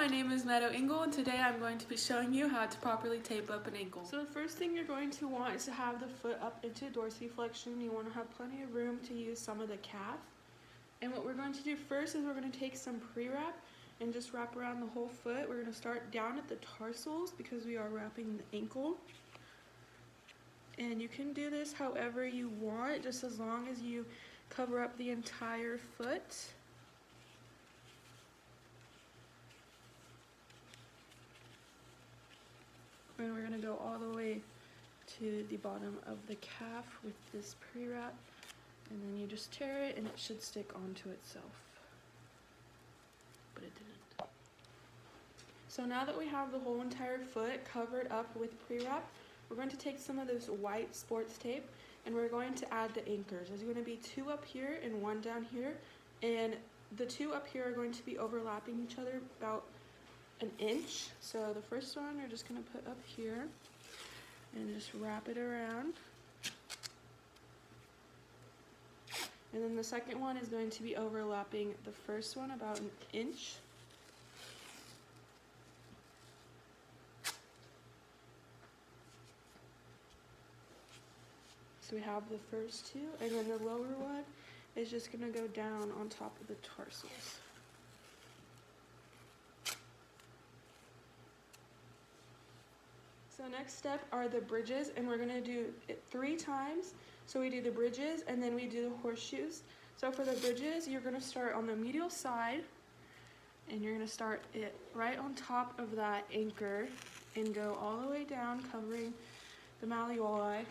my name is Meadow Ingle, and today I'm going to be showing you how to properly tape up an ankle. So the first thing you're going to want is to have the foot up into dorsiflexion. You want to have plenty of room to use some of the calf. And what we're going to do first is we're going to take some pre-wrap and just wrap around the whole foot. We're going to start down at the tarsals because we are wrapping the ankle. And you can do this however you want, just as long as you cover up the entire foot. And we're going to go all the way to the bottom of the calf with this pre-wrap, and then you just tear it and it should stick onto itself, but it didn't. So now that we have the whole entire foot covered up with pre-wrap, we're going to take some of this white sports tape and we're going to add the anchors. There's going to be 2 up here and 1 down here, and the 2 up here are going to be overlapping each other about an inch. So the first one we're just going to put up here and just wrap it around. And then the second one is going to be overlapping the first one about an inch. So we have the first 2, and then the lower one is just going to go down on top of the tarsals. So next step are the bridges, and we're going to do it 3 times. So we do the bridges and then we do the horseshoes. So for the bridges, you're going to start on the medial side, and you're going to start it right on top of that anchor and go all the way down, covering the malleoli,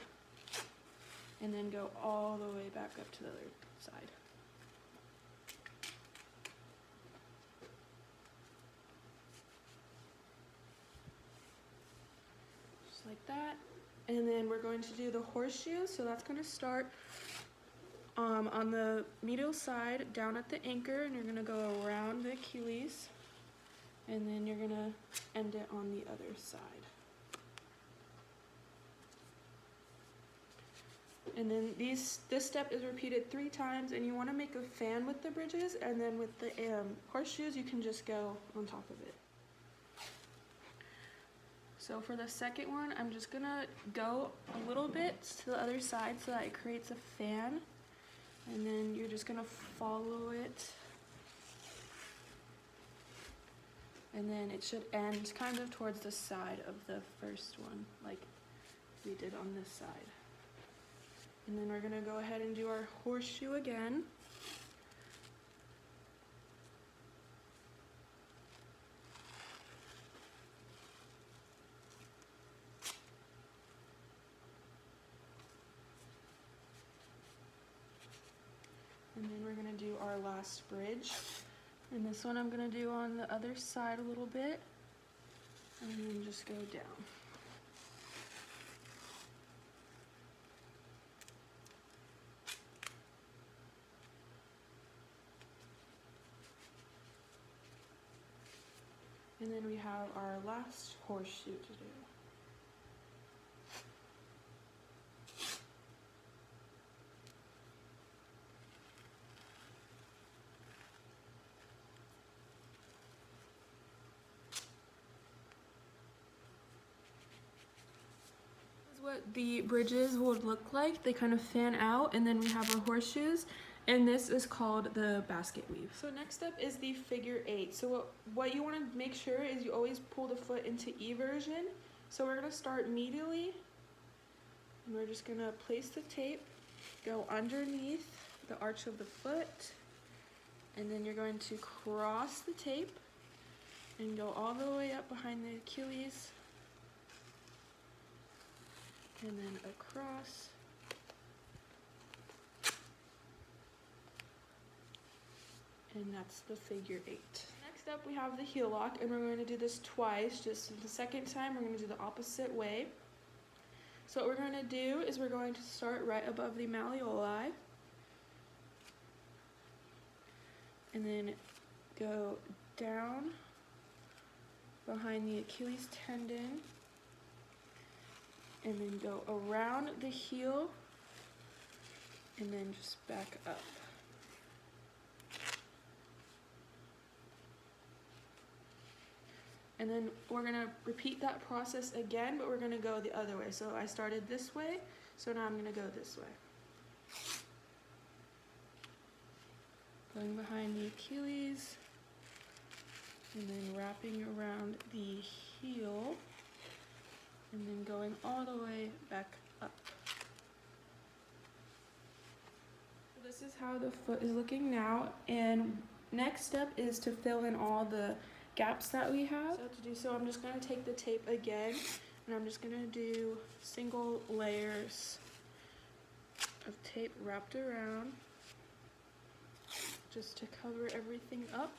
and then go all the way back up to the other side. Like that. And then we're going to do the horseshoe. So that's going to start on the medial side down at the anchor, and you're going to go around the Achilles, and then you're going to end it on the other side. And then this step is repeated 3 times, and you want to make a fan with the bridges, and then with the horseshoes you can just go on top of it. So for the second one, I'm just gonna go a little bit to the other side so that it creates a fan, and then you're just gonna follow it, and then it should end kind of towards the side of the first one, like we did on this side. And then we're gonna go ahead and do our horseshoe again. And then we're going to do our last bridge. And this one I'm going to do on the other side a little bit, and then just go down. And then we have our last horseshoe to do. What the bridges would look like. They kind of fan out, and then we have our horseshoes, and this is called the basket weave. So next up is the figure 8. So what you want to make sure is you always pull the foot into eversion. So we're going to start medially, and we're just going to place the tape, go underneath the arch of the foot, and then you're going to cross the tape and go all the way up behind the Achilles, and then across, and that's the figure 8. Next up we have the heel lock, and we're going to do this twice. Just the second time we're going to do the opposite way. So what we're going to do is we're going to start right above the malleoli, and then go down behind the Achilles tendon, and then go around the heel, and then just back up. And then we're gonna repeat that process again, but we're gonna go the other way. So I started this way, so now I'm gonna go this way. Going behind the Achilles, and then wrapping around the heel, and then going all the way back up. So this is how the foot is looking now, and next step is to fill in all the gaps that we have. So to do so, I'm just going to take the tape again, and I'm just going to do single layers of tape wrapped around just to cover everything up.